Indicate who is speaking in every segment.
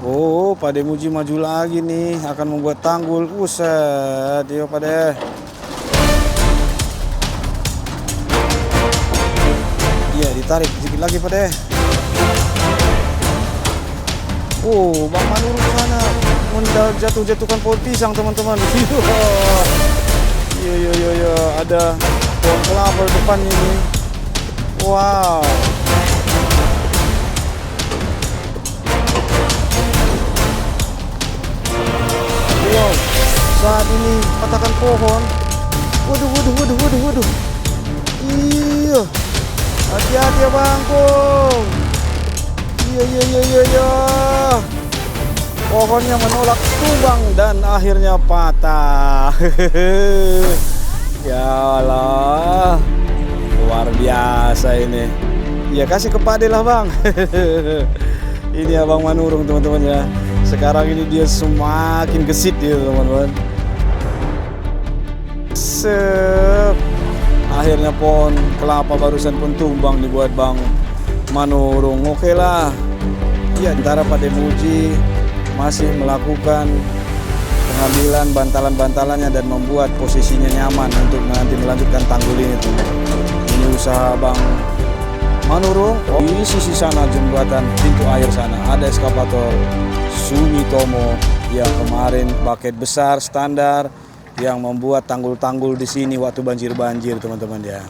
Speaker 1: Oh, Pade Muji maju lagi nih, akan membuat tanggul. Buset, yo Pade. Iya, ditarik sedikit lagi Pade. Oh, Bang Manurung sana jatuhkan pohon pisang teman-teman. Iya, iya, iya, iya, ada pohon kelapa di depan ini. Wow. Wow, saat ini patahkan pohon. Waduh, waduh, waduh, waduh, waduh. Iya, hati-hati ya Bangkong. Iya, iya, iya, iya, iya. Pohonnya menolak tumbang dan akhirnya patah. Ya Allah, luar biasa ini. Ya kasih ke Pade lah Bang. Ini Abang Manurung teman-teman ya. Sekarang ini dia semakin gesit dia teman-teman. Sep. Akhirnya pohon kelapa barusan pun tumbang dibuat Bang Manurung. Oke lah. Ya, antara Pade Muji masih melakukan pengambilan bantalan-bantalannya dan membuat posisinya nyaman untuk nanti melanjutkan tanggul ini tuh. Ini usaha Bang Manurung. Oh, di sisi sana jembatan pintu air sana ada eskavator Sumitomo yang kemarin paket besar standar yang membuat tanggul-tanggul di sini waktu banjir-banjir teman-teman ya.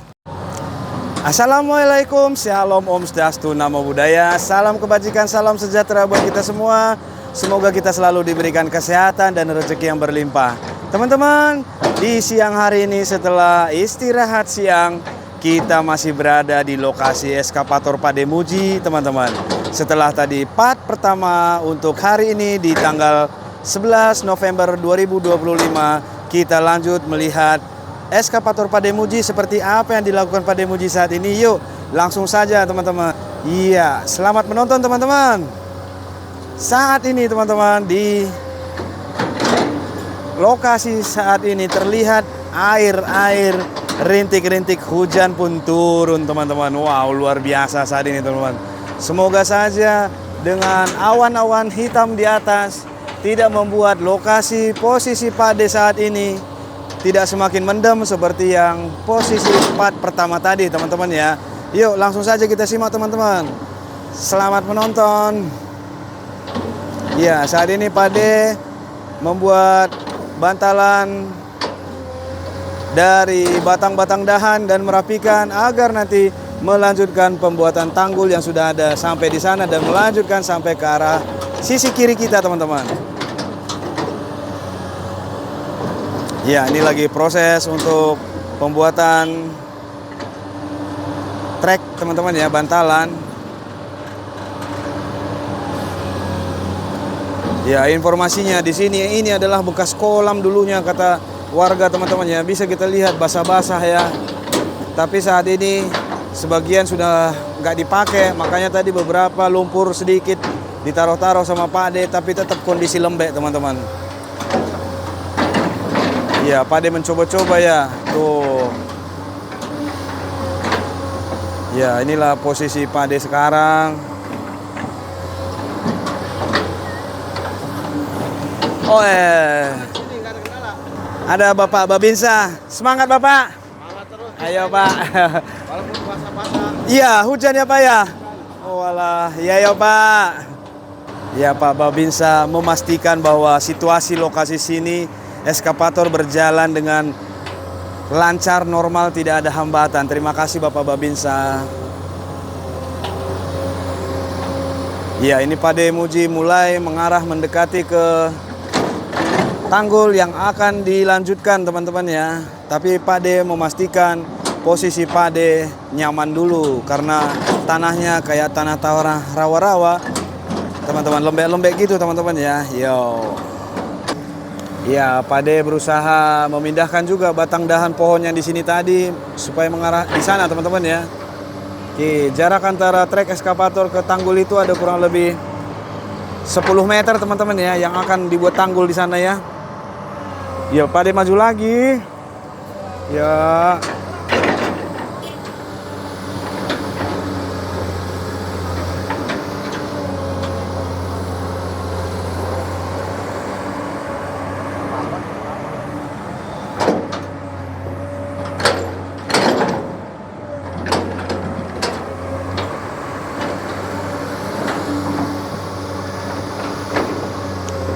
Speaker 1: Assalamualaikum, Shalom, Om Swastiastu, Namo Buddhaya, salam kebajikan, salam sejahtera buat kita semua. Semoga kita selalu diberikan kesehatan dan rezeki yang berlimpah. Teman-teman, di siang hari ini setelah istirahat siang, kita masih berada di lokasi eskavator Pade Muji, teman-teman. Setelah tadi part pertama untuk hari ini di tanggal 11 November 2025, kita lanjut melihat eskavator Pade Muji seperti apa yang dilakukan Pade Muji saat ini. Yuk, langsung saja teman-teman. Iya, selamat menonton teman-teman. Saat ini teman-teman di lokasi saat ini terlihat air rintik-rintik hujan pun turun teman-teman. Wow, luar biasa saat ini teman-teman. Semoga saja dengan awan-awan hitam di atas tidak membuat lokasi posisi Pade saat ini tidak semakin mendem seperti yang posisi part pertama tadi teman-teman ya. Yuk langsung saja kita simak teman-teman. Selamat menonton. Ya, saat ini Pade membuat bantalan dari batang-batang dahan dan merapikan agar nanti melanjutkan pembuatan tanggul yang sudah ada sampai di sana dan melanjutkan sampai ke arah sisi kiri kita teman-teman. Ya, ini lagi proses untuk pembuatan trek teman-teman ya, bantalan. Ya, informasinya di sini ini adalah bekas kolam dulunya kata warga teman-teman ya. Bisa kita lihat basah-basah ya. Tapi saat ini sebagian sudah nggak dipakai, makanya tadi beberapa lumpur sedikit ditaruh-taruh sama Pade, tapi tetap kondisi lembek teman-teman. Ya, Pade mencoba-coba ya. Tuh. Ya, inilah posisi Pade sekarang. Oh, ada Bapak Babinsa. Semangat Bapak.
Speaker 2: Semangat terus.
Speaker 1: Ayo Pak.
Speaker 2: Walaupun basah-basah.
Speaker 1: Iya, hujan ya Pak ya. Oh alah, iya ya Pak. Ya Pak Babinsa memastikan bahwa situasi lokasi sini eskavator berjalan dengan lancar, normal, tidak ada hambatan. Terima kasih Bapak Babinsa. Ya, ini Pade Muji mulai mengarah mendekati ke tanggul yang akan dilanjutkan teman-teman ya. Tapi Pade memastikan posisi Pade nyaman dulu karena tanahnya kayak tanah tawar rawa-rawa. Teman-teman, lembek-lembek gitu teman-teman ya. Yo. Ya, Pade berusaha memindahkan juga batang dahan pohon yang di sini tadi supaya mengarah di sana teman-teman ya. Oke, jarak antara trek eskavator ke tanggul itu ada kurang lebih 10 meter teman-teman ya yang akan dibuat tanggul di sana ya. Ya, Pade maju lagi. Ya.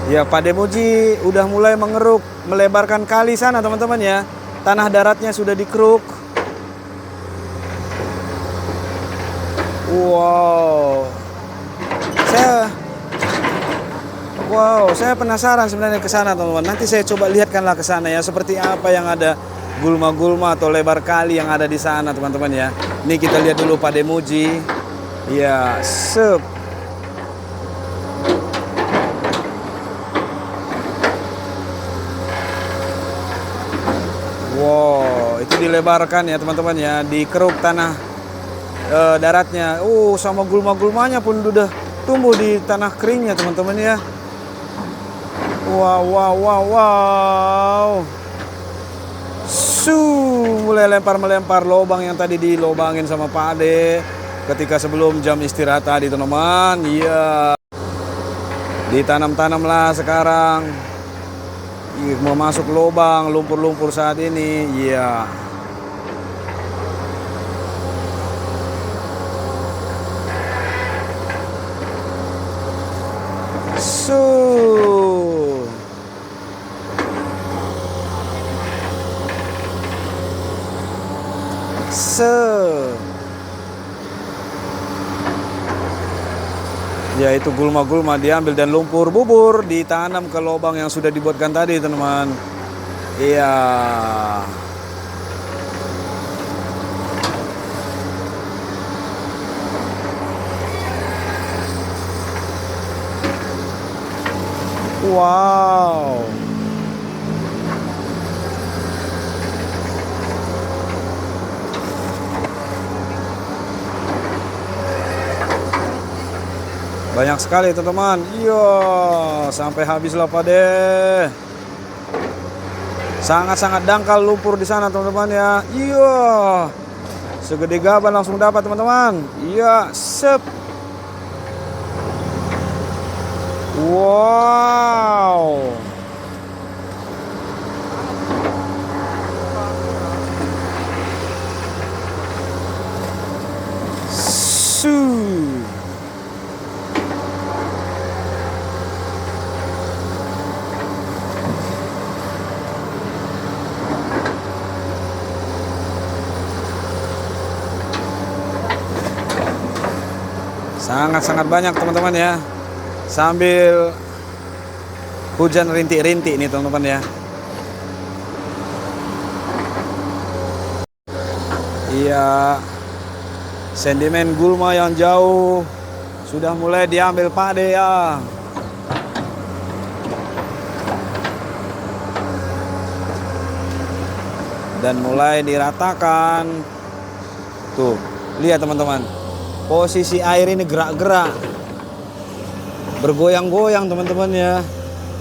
Speaker 1: Ya, Pak Demuji udah mulai mengeruk, melebarkan kali sana teman-teman ya. Tanah daratnya sudah dikeruk. Wow. Saya penasaran sebenarnya ke sana teman-teman. Nanti saya coba lihatkanlah ke sana ya, seperti apa yang ada gulma-gulma atau lebar kali yang ada di sana teman-teman ya. Ini kita lihat dulu Pak Demuji. Ya, sep. Wow, itu dilebarkan ya teman-teman ya, dikeruk tanah daratnya. Sama gulma-gulmanya pun udah tumbuh di tanah keringnya teman-teman ya. Wow. Mulai melempar lobang yang tadi dilobangin sama Pak Ade ketika sebelum jam istirahat tadi teman-teman. Iya. Ditanam-tanamlah sekarang. Mau masuk lubang lumpur-lumpur saat ini. Iya. Ya, itu gulma-gulma diambil dan lumpur bubur ditanam ke lubang yang sudah dibuatkan tadi teman-teman. Iya. Wow. Banyak sekali teman-teman. Iya, sampai habislah Pak De. Sangat-sangat dangkal lumpur di sana teman-teman ya. Iya. Segede gaban langsung dapat teman-teman. Iya, sep. Wow. Sangat-sangat banyak teman-teman ya. Sambil hujan rintik-rintik nih teman-teman ya. Iya. Sentimen gulma yang jauh sudah mulai diambil Pak De ya. Dan mulai diratakan. Tuh, lihat teman-teman. Posisi air ini gerak-gerak. Bergoyang-goyang teman-teman ya.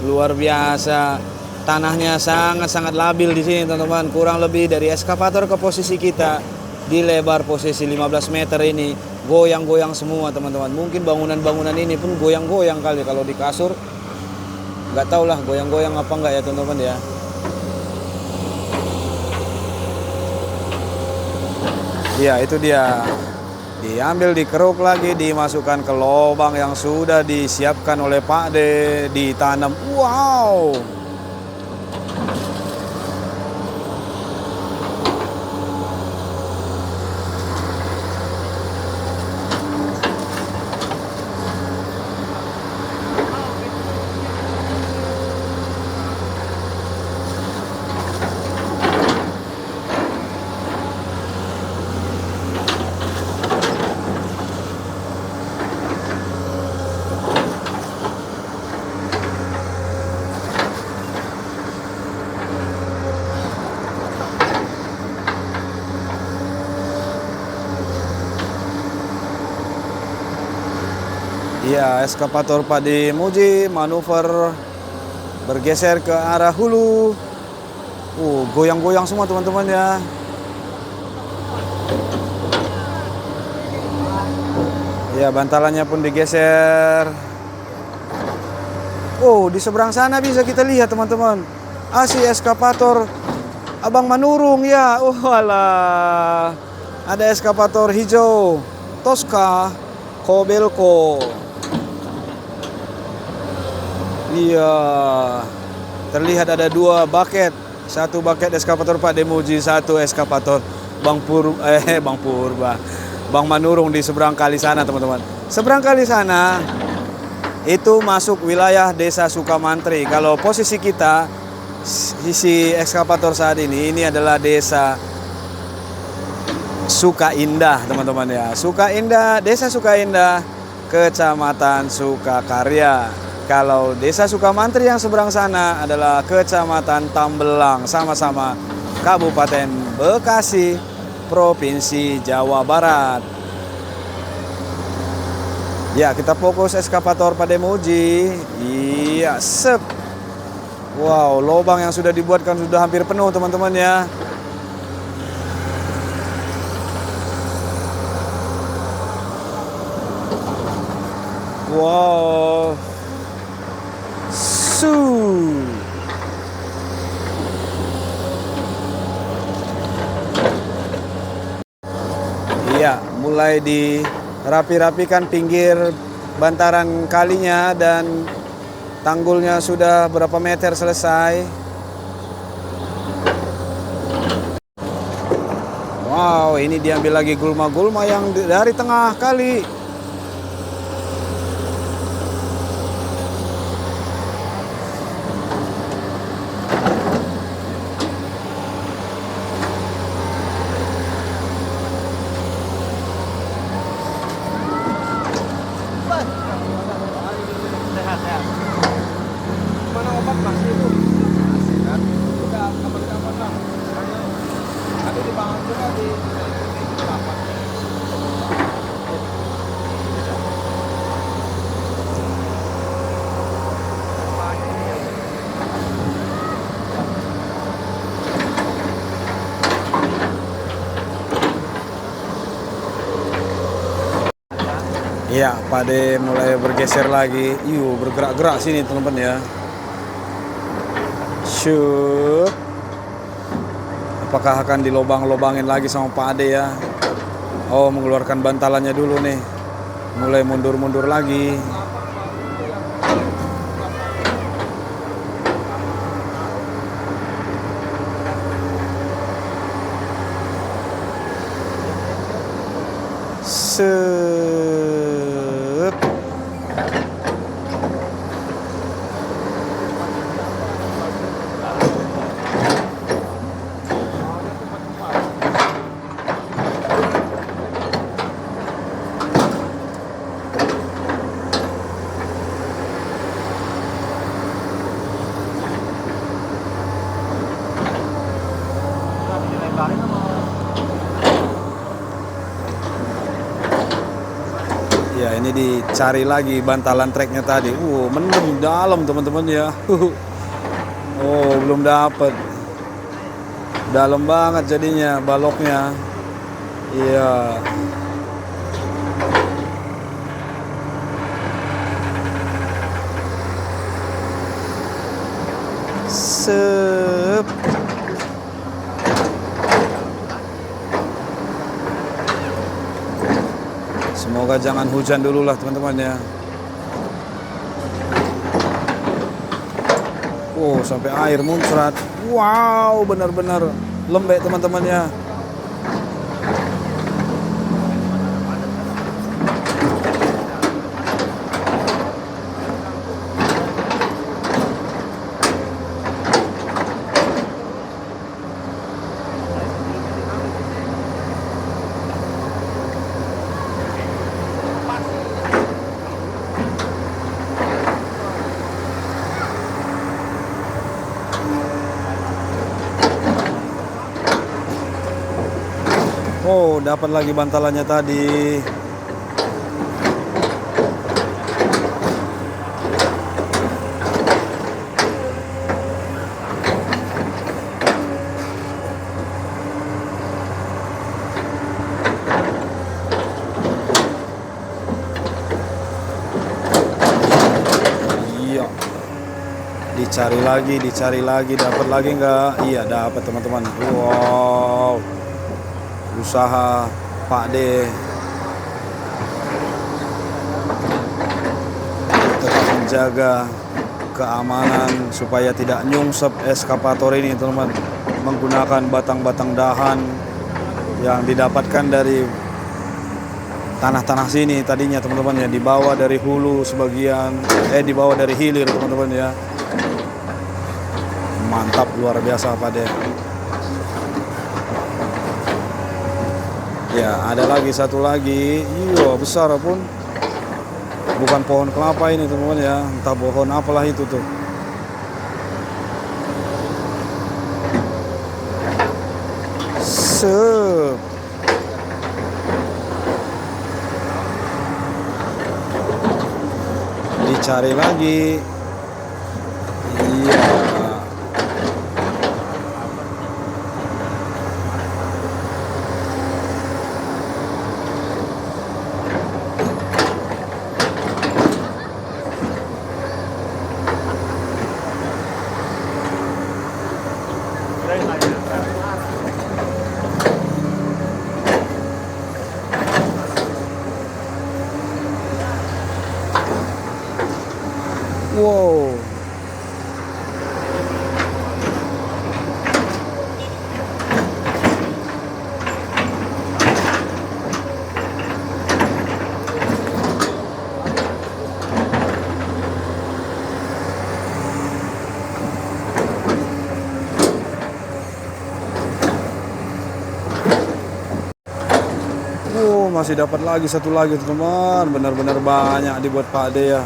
Speaker 1: Luar biasa. Tanahnya sangat-sangat labil di sini teman-teman. Kurang lebih dari eskavator ke posisi kita di lebar posisi 15 meter ini goyang-goyang semua teman-teman. Mungkin bangunan-bangunan ini pun goyang-goyang kali kalau di kasur. Nggak tahu lah goyang-goyang apa enggak ya teman-teman ya. Ya, itu dia. Diambil, dikeruk lagi, dimasukkan ke lubang yang sudah disiapkan oleh Pak De, ditanam. Wow. Iya, eskavator Pak Demuji manuver bergeser ke arah hulu. Goyang-goyang semua teman-teman ya. Ya, bantalannya pun digeser. Di seberang sana bisa kita lihat teman-teman. Si eskavator Abang Manurung ya. Alah. Ada eskavator hijau Tosca Kobelco. Iya, terlihat ada 2 bucket. 1 bucket eskavator Pak Demuji, 1 eskavator Bang Purba. Bang Manurung di seberang kali sana, teman-teman. Seberang kali sana itu masuk wilayah Desa Sukamantri. Kalau posisi kita, sisi ekskavator saat ini adalah Desa Sukaindah, teman-teman ya. Sukaindah, Desa Sukaindah, Kecamatan Sukakarya. Kalau Desa Sukamantri yang seberang sana adalah Kecamatan Tambelang, sama-sama Kabupaten Bekasi, Provinsi Jawa Barat. Ya, kita fokus eskavator Pak Demuji. Iya, sep. Wow, lubang yang sudah dibuatkan sudah hampir penuh, teman-teman ya. Wow. Iya, mulai dirapi-rapikan pinggir bantaran kalinya dan tanggulnya sudah berapa meter selesai. Wow, ini diambil lagi gulma-gulma yang dari tengah kali.
Speaker 2: Sehat-sehat. Mana obat masih itu? Kan? Udah kapan-kapan lah. Ada di bangun juga di rapat.
Speaker 1: Iya, Pak De mulai bergeser lagi. Yuk, bergerak-gerak sini teman-teman ya. Syuk. Apakah akan dilobang-lobangin lagi sama Pak Ade ya? Oh, mengeluarkan bantalannya dulu nih. Mulai mundur-mundur lagi. Set. Ya, ini dicari lagi bantalan treknya tadi. Mendem dalam teman-teman ya. Oh, belum dapat. Dalam banget jadinya baloknya. Iya. Sep. Semoga jangan hujan dulu lah teman-teman ya. Oh, sampai air muncrat. Wow, benar-benar lembek teman-teman ya. Oh, dapat lagi bantalannya tadi. Iya. Dicari lagi, dapat lagi nggak? Iya, dapat teman-teman. Wow. Usaha Pak De tetap menjaga keamanan supaya tidak nyungsep eskavator ini teman-teman, menggunakan batang-batang dahan yang didapatkan dari tanah-tanah sini tadinya teman-teman ya, dibawa dari hulu sebagian, dibawa dari hilir teman-teman ya. Mantap, luar biasa Pak De. Ya, ada lagi satu lagi, iya besar pun, bukan pohon kelapa ini teman-teman ya, entah pohon apalah itu tuh. Sep. Dicari lagi. Iya. Wow. Wow, masih dapat lagi satu lagi teman-teman. Benar-benar banyak dibuat Pak De ya.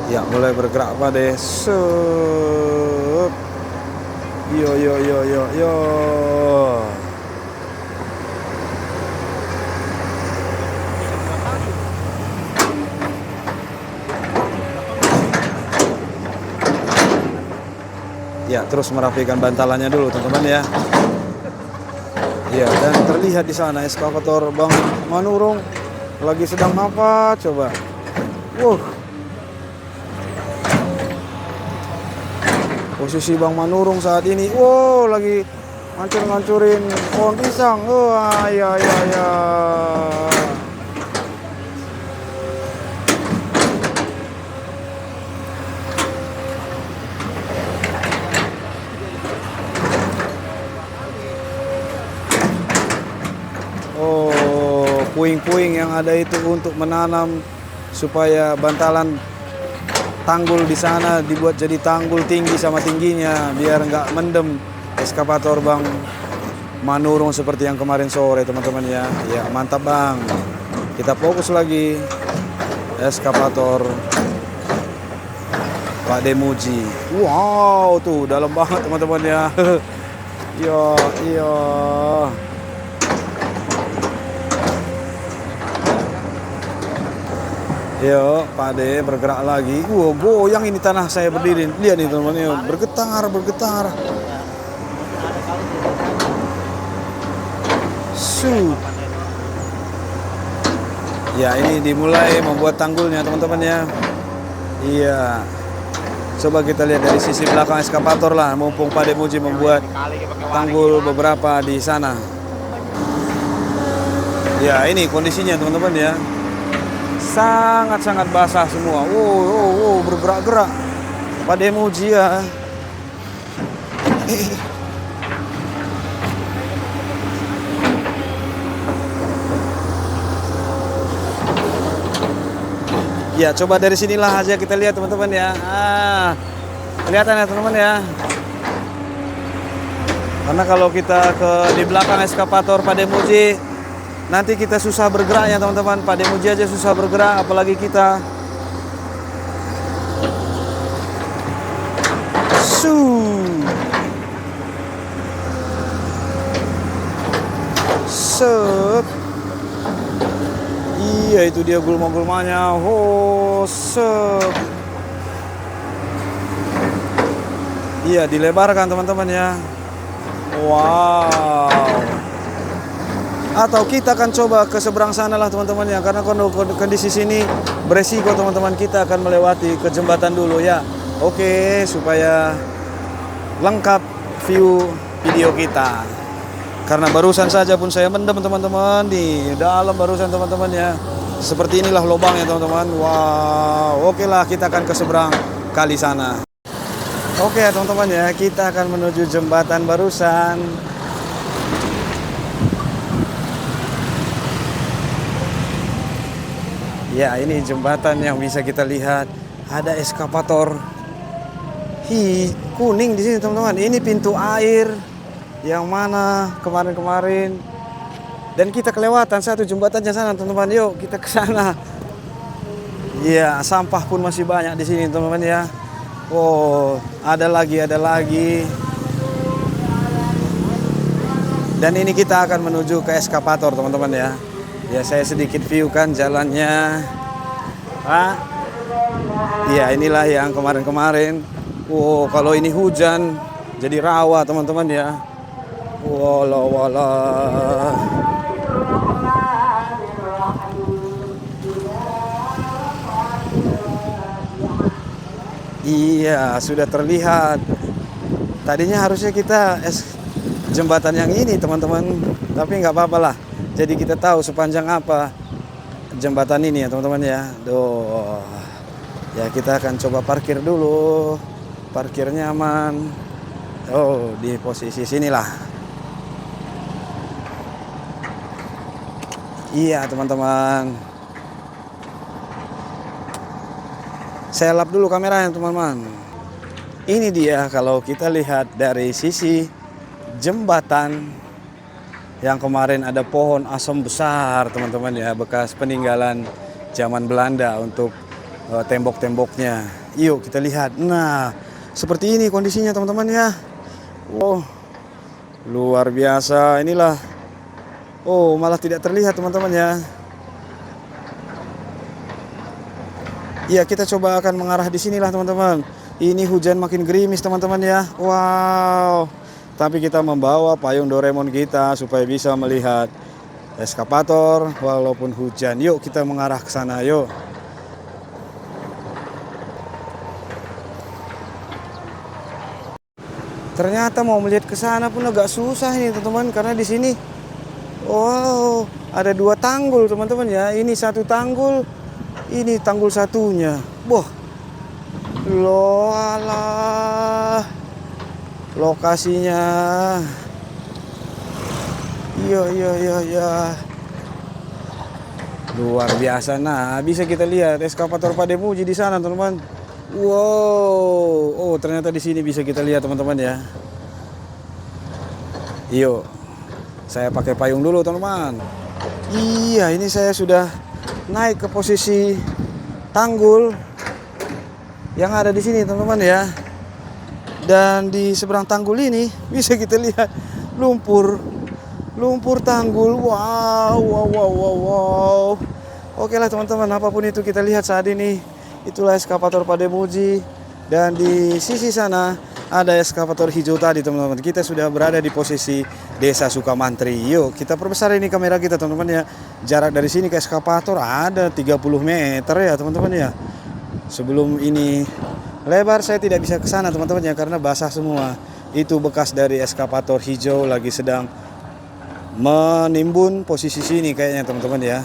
Speaker 1: Ya, mulai bergerak Pak De. Sup. Yo yo yo yo yo. Ya, terus merapikan bantalannya dulu teman-teman ya. Ya, dan terlihat di sana eskavator Bang Manurung lagi sedang apa coba. Posisi Bang Manurung saat ini, lagi ngancur-ngancurin pohon pisang. Ya ya ya. Puing-puing yang ada itu untuk menanam supaya bantalan tanggul di sana dibuat jadi tanggul tinggi sama tingginya biar nggak mendem eskavator Bang Manurung seperti yang kemarin sore teman-teman ya. Ya mantap Bang. Kita fokus lagi eskavator Pak De Muji. Wow, tuh dalam banget teman-teman ya. Iya. Yo, Pak De bergerak lagi. Goyang ini tanah saya berdiri. Lihat nih teman-teman, bergetar. Ya, ini dimulai membuat tanggulnya teman-teman ya. Iya. Coba kita lihat dari sisi belakang eskavator lah, mumpung Pak De Muji membuat tanggul beberapa di sana. Ya, ini kondisinya teman-teman ya. Sangat-sangat basah semua. Bergerak-gerak. Pak De Muji ya. Ya, coba dari sinilah aja kita lihat teman-teman ya. Kelihatan ya teman-teman ya. Karena kalau kita di belakang eskavator Pak De Muji, nanti kita susah bergerak ya teman-teman. Pak De Muji aja susah bergerak, apalagi kita. Set. Iya, itu dia gulma-gulmanya. Set. Iya, dilebarkan teman-teman ya. Wow. Atau kita akan coba ke seberang sana lah teman-teman ya, karena kondisi sini beresiko teman-teman. Kita akan melewati ke jembatan dulu ya. Oke, supaya lengkap view video kita. Karena barusan saja pun saya mendem teman-teman di dalam barusan teman-teman ya. Seperti inilah lubangnya teman-teman. Wow, oke lah, kita akan ke seberang kali sana. Oke ya teman-teman ya, kita akan menuju jembatan barusan. Ya, ini jembatan yang bisa kita lihat. Ada eskavator kuning di sini teman-teman. Ini pintu air yang mana kemarin-kemarin, dan kita kelewatan satu jembatannya sana teman-teman. Yuk kita ke sana. Iya, sampah pun masih banyak di sini teman-teman ya. Oh, ada lagi. Dan ini kita akan menuju ke eskavator teman-teman ya. Ya, saya sedikit view kan jalannya. Iya, inilah yang kemarin-kemarin. Wow, kalau ini hujan jadi rawa teman-teman ya. Wala. Iya, sudah terlihat. Tadinya harusnya kita jembatan yang ini teman-teman, tapi nggak apa-apa lah. Jadi kita tahu sepanjang apa jembatan ini ya teman-teman ya. Ya, kita akan coba parkir dulu. Parkirnya aman. Oh, di posisi sinilah. Iya teman-teman. Saya lap dulu kameranya teman-teman. Ini dia kalau kita lihat dari sisi jembatan yang kemarin ada pohon asem besar teman-teman ya, bekas peninggalan zaman Belanda untuk tembok-temboknya. Yuk kita lihat. Nah, seperti ini kondisinya teman-teman ya. Wow, luar biasa. Inilah. Oh, malah tidak terlihat teman-teman ya. Ya, kita coba akan mengarah di sinilah teman-teman. Ini hujan makin gerimis teman-teman ya. Wow. Tapi kita membawa payung Doraemon kita supaya bisa melihat eskavator walaupun hujan. Yuk kita mengarah ke sana yuk. Ternyata mau melihat ke sana pun agak susah ini teman-teman, karena di sini wow, ada dua tanggul teman-teman ya. Ini satu tanggul, ini tanggul satunya. Wah, loh alah, lokasinya. Iya. Luar biasa. Nah, bisa kita lihat eskavator Pademuji di sana teman-teman. Wow, oh ternyata di sini bisa kita lihat teman-teman ya. Yuk, saya pakai payung dulu teman-teman. Iya, ini saya sudah naik ke posisi tanggul yang ada di sini teman-teman ya. Dan di seberang tanggul ini bisa kita lihat lumpur tanggul. Wow. Oke lah teman-teman, apapun itu kita lihat saat ini. Itulah eskavator Pademuji, dan di sisi sana ada eskavator hijau tadi teman-teman. Kita sudah berada di posisi Desa Sukamantri. Yuk kita perbesar ini kamera kita teman-teman ya. Jarak dari sini ke eskavator ada 30 meter ya teman-teman ya. Sebelum ini lebar saya tidak bisa ke sana teman-teman ya, karena basah semua. Itu bekas dari eskavator hijau lagi sedang menimbun posisi sini kayaknya teman-teman ya.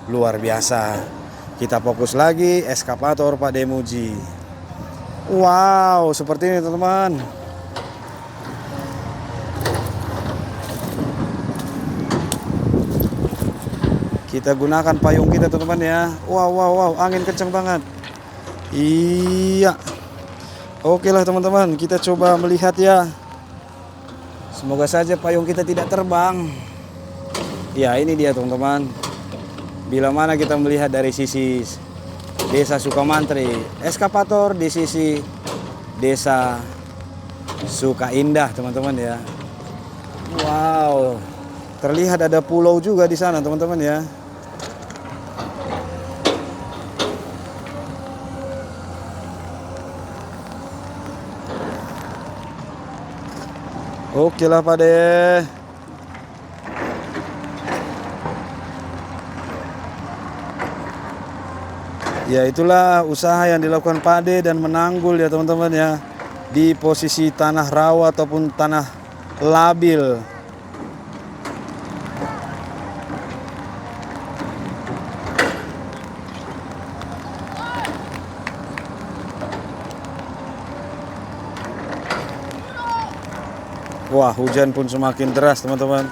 Speaker 1: Luar biasa. Kita fokus lagi eskavator Pademuji. Wow, seperti ini teman-teman. Kita gunakan payung kita teman-teman ya. Wow, angin kencang banget. Iya. Oke lah teman-teman, kita coba melihat ya. Semoga saja payung kita tidak terbang. Ya, ini dia teman-teman. Bila mana kita melihat dari sisi Desa Sukamantri, eskavator di sisi Desa Sukaindah teman-teman ya. Wow, terlihat ada pulau juga di sana teman-teman ya. Oke lah Pade. Ya itulah usaha yang dilakukan Pak Ade dan menanggul ya teman-teman ya. Di posisi tanah rawa ataupun tanah labil. Wah, hujan pun semakin deras teman-teman.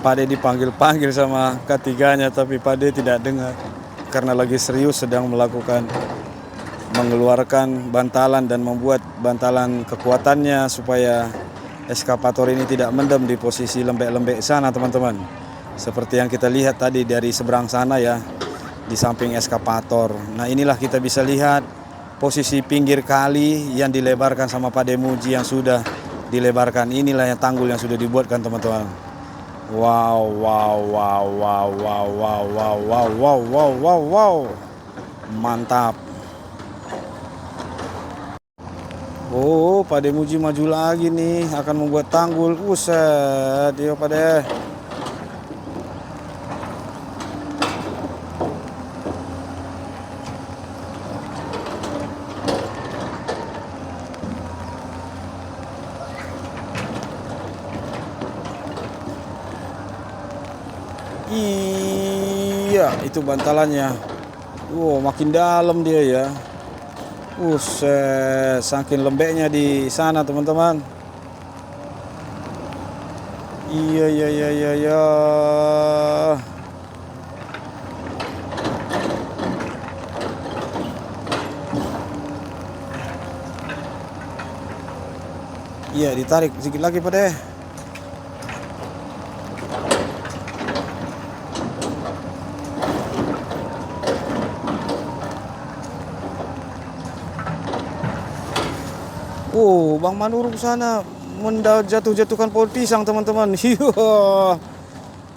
Speaker 1: Pak De dipanggil-panggil sama ketiganya, tapi Pak De tidak dengar karena lagi serius sedang mengeluarkan bantalan dan membuat bantalan kekuatannya supaya eskavator ini tidak mendem di posisi lembek-lembek sana teman-teman. Seperti yang kita lihat tadi dari seberang sana ya, di samping eskavator. Nah inilah kita bisa lihat posisi pinggir kali yang dilebarkan sama Pak De Muji yang sudah dilebarkan. Inilah yang tanggul yang sudah dibuatkan teman-teman. Wow, wow, wow, wow, wow, wow, wow, wow, wow, wow, wow, wow. Mantap. Oh, Pak De Muji maju lagi nih, akan membuat tanggul. Buset, dia Pak De. Iya, itu bantalannya. Wow, makin dalam dia ya. Buset, saking lembeknya di sana teman-teman. Iya, iya, iya, iya, iya. Iya, ditarik sedikit lagi Pak De. Oh, Bang Manurung sana jatuh-jatuhkan pohon pisang teman-teman. Iya,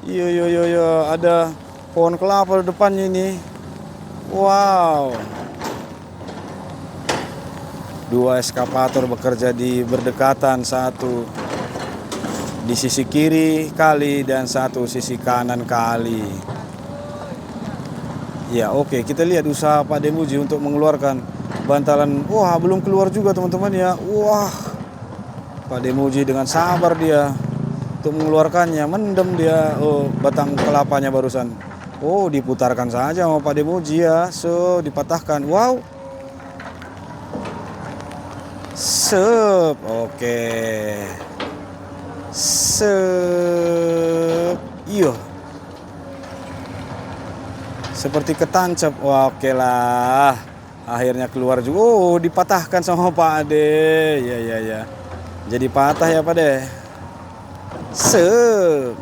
Speaker 1: iya, iya, iya, ada pohon kelapa di depannya ini. Wow. Dua eskavator bekerja di berdekatan, satu di sisi kiri kali dan satu sisi kanan kali. Ya, oke, kita lihat usaha Pak De Muji untuk mengeluarkan bantalan. Wah, belum keluar juga teman-teman ya. Wah, Pak De Muji dengan sabar dia untuk mengeluarkannya. Mendem dia batang kelapanya barusan. Oh, diputarkan saja sama Pak De Muji ya. So, dipatahkan. Wow. Sep. Oke. Sep. Iya. Seperti ketancap. Wah, oke lah. Akhirnya keluar juga. Oh, dipatahkan sama Pak Ade. Ya, ya, ya. Jadi patah ya Pak De. Sep.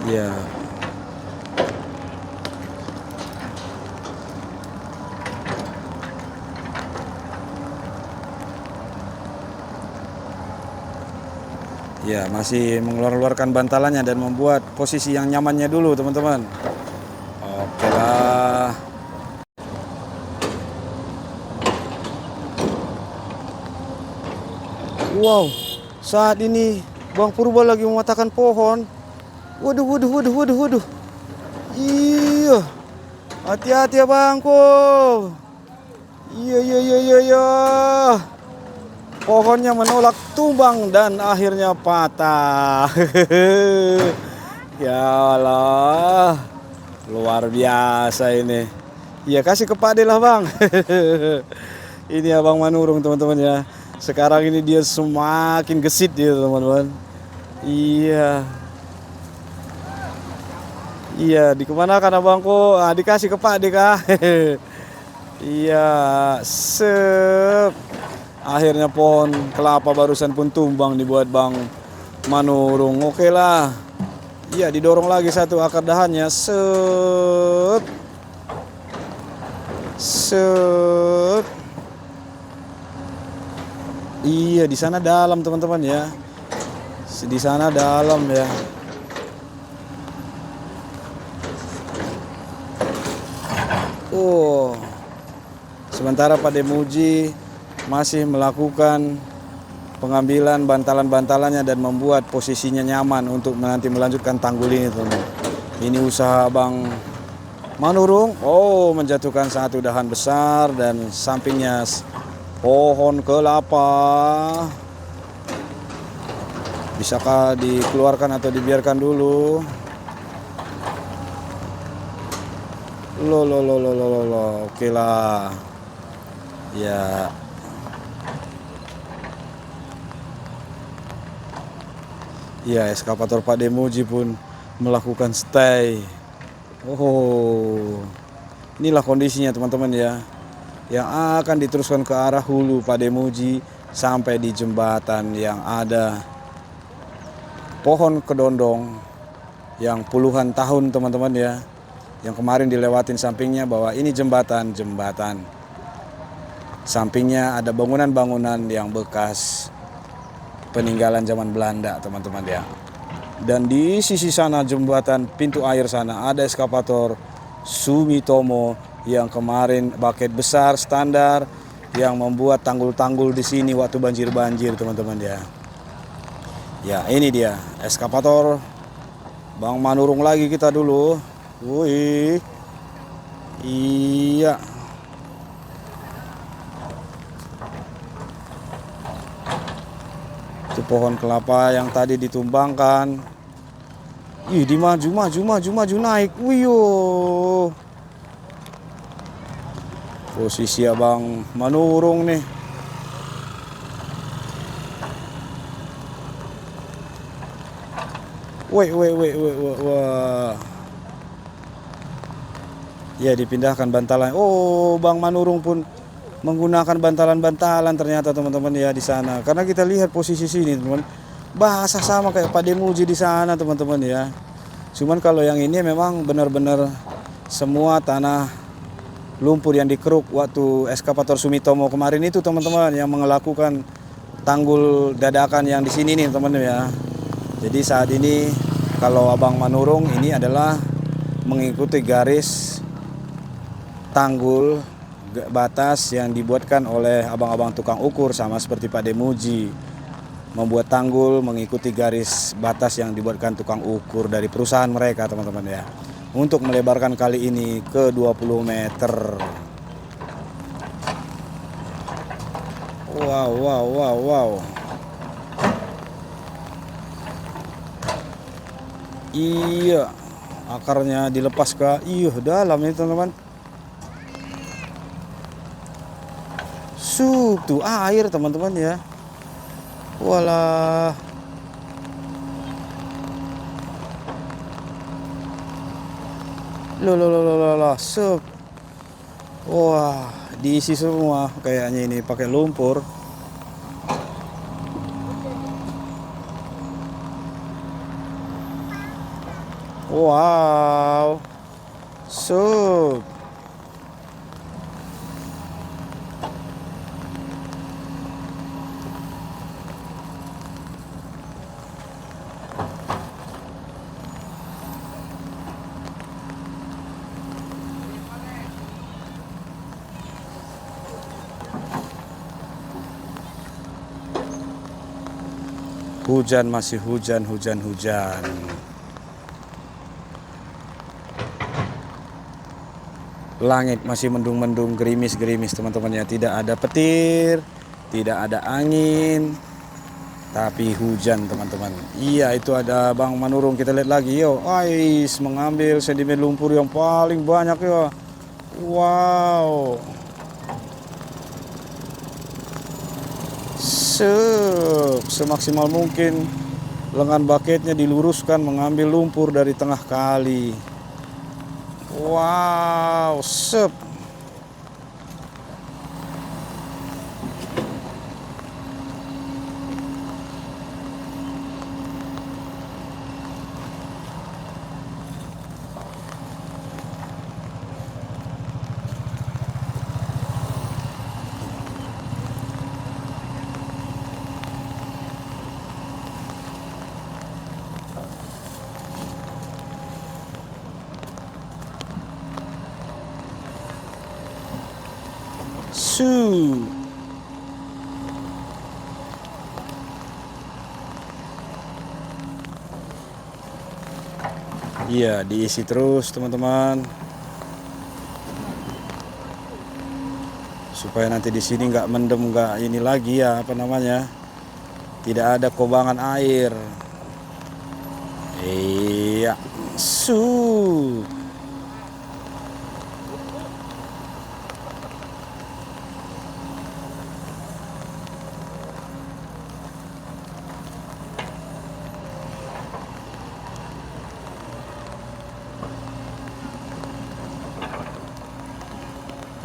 Speaker 1: Ya. Ya, masih mengeluarkan bantalannya dan membuat posisi yang nyamannya dulu, teman-teman. Oke lah. Wow, saat ini Bang Purba lagi mematahkan pohon. Waduh, waduh, waduh, waduh, waduh. Iya. Hati-hati ya Bangku. Iya, iya, iya, iya, iya. Pohonnya menolak tumbang dan akhirnya patah. Ya Allah, luar biasa ini. Ya kasih ke Pak De lah Bang. Ini Abang Manurung teman-teman ya. Sekarang ini dia semakin gesit dia teman-teman. Iya. Iya, dikemanakan abangku? Ah, dikasih ke Pak De kah? Iya, sep. Akhirnya pohon kelapa barusan pun tumbang dibuat Bang Manurung. Oke lah. Iya, didorong lagi satu akar dahannya. Sep. Set. Iya, di sana dalam teman-teman ya. Di sana dalam ya. Oh. Sementara Pak Demuji masih melakukan pengambilan bantalan-bantalannya dan membuat posisinya nyaman untuk nanti melanjutkan tanggul ini, teman-teman. Ini usaha Bang Manurung. Oh, menjatuhkan satu dahan besar dan sampingnya pohon kelapa. Bisakah dikeluarkan atau dibiarkan dulu? Lo. Oke lah. Ya. Ya, eskavator Pak Demuji pun melakukan stay. Oh. Inilah kondisinya teman-teman ya. Yang akan diteruskan ke arah hulu Pak Demuji sampai di jembatan yang ada pohon kedondong yang puluhan tahun teman-teman ya. Yang kemarin dilewatin sampingnya bahwa ini jembatan. Sampingnya ada bangunan-bangunan yang bekas peninggalan zaman Belanda teman-teman ya. Dan di sisi sana jembatan pintu air sana ada eskavator Sumitomo yang kemarin bucket besar standar yang membuat tanggul-tanggul di sini waktu banjir-banjir teman-teman ya. Ya, ini dia eskavator Bang Manurung lagi kita dulu. Wih. Iya. Itu pohon kelapa yang tadi ditumbangkan. Ih, maju naik. Wih. Posisi Abang Manurung nih. Wah. Ya, dipindahkan bantalan. Oh, Bang Manurung pun menggunakan bantalan-bantalan ternyata teman-teman ya di sana. Karena kita lihat posisi sini teman, bahasa sama kayak Pak Demuji di sana teman-teman ya. Cuman kalau yang ini memang benar-benar semua tanah lumpur yang dikeruk waktu eskavator Sumitomo kemarin itu teman-teman yang melakukan tanggul dadakan yang di sini nih teman-teman ya. Jadi saat ini kalau Abang Manurung ini adalah mengikuti garis tanggul batas yang dibuatkan oleh abang-abang tukang ukur, sama seperti Pak Demuji membuat tanggul mengikuti garis batas yang dibuatkan tukang ukur dari perusahaan mereka teman-teman ya, untuk melebarkan kali ini ke 20 meter. Wow. Iya, akarnya dilepas ke dalam ini teman-teman. Tuh air teman-teman ya. Walah. Loh. Sup. Wah, diisi semua kayaknya ini pakai lumpur. Wow. Sup. Hujan, masih hujan. Langit masih mendung-mendung, gerimis teman-teman ya. Tidak ada petir, tidak ada angin, tapi hujan teman-teman. Iya, itu ada Bang Manurung, kita lihat lagi yo. Ais, mengambil sedimen lumpur yang paling banyak yo. Wow. Semaksimal mungkin lengan bucketnya diluruskan mengambil lumpur dari tengah kali. Wow, Su. Iya, diisi terus teman-teman. Supaya nanti di sini nggak mendem, nggak ini lagi ya, apa namanya? Tidak ada kobangan air. Iya, su.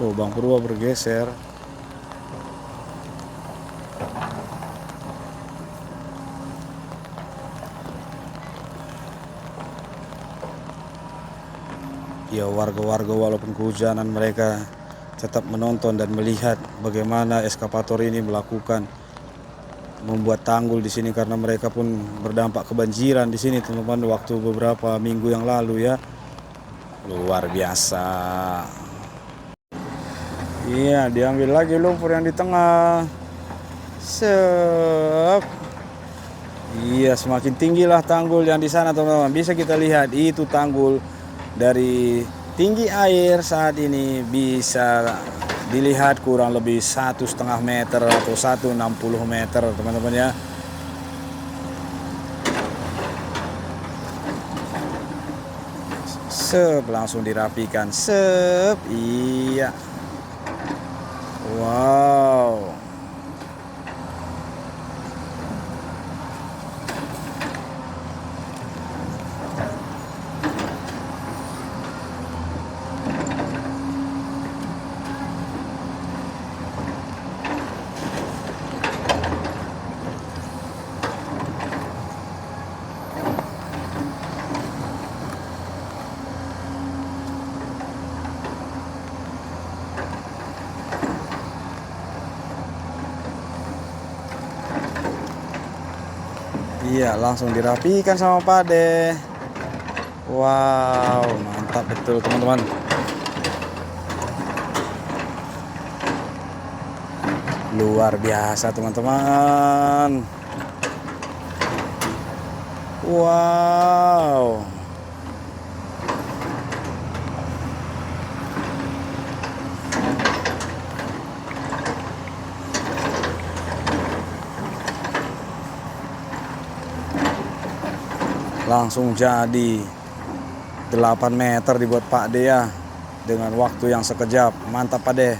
Speaker 1: Oh, Bang Purwa bergeser. Ya, warga-warga walaupun kehujanan mereka tetap menonton dan melihat bagaimana eskavator ini melakukan membuat tanggul di sini, karena mereka pun berdampak kebanjiran di sini teman-teman waktu beberapa minggu yang lalu ya. Luar biasa. Iya, diambil lagi lumpur yang di tengah. Sep. Iya, semakin tinggilah tanggul yang di sana teman-teman. Bisa kita lihat itu tanggul dari tinggi air saat ini bisa dilihat kurang lebih 1,5 meter atau 160 meter teman-teman ya. Sep, langsung dirapikan. Sep, iya. Wow. Iya, langsung dirapikan sama Pak De. Wow, mantap betul teman-teman. Luar biasa teman-teman. Wow. Langsung jadi 8 meter dibuat Pak De ya, dengan waktu yang sekejap. Mantap Pak De.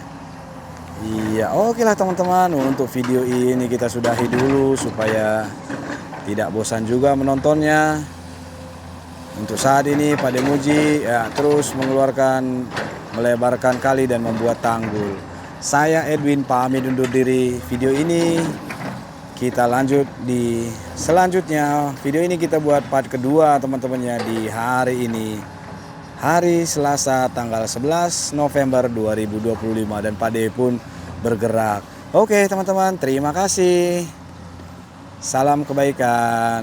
Speaker 1: Iya, oke lah teman-teman, untuk video ini kita sudahi dulu supaya tidak bosan juga menontonnya. Untuk saat ini Pak De Muji ya terus melebarkan kali dan membuat tanggul. Saya Edwin pamit undur diri video ini. Kita lanjut di selanjutnya. Video ini kita buat part kedua teman-temannya di hari ini. Hari Selasa tanggal 11 November 2025 dan Pak De pun bergerak. Oke teman-teman, terima kasih. Salam kebaikan.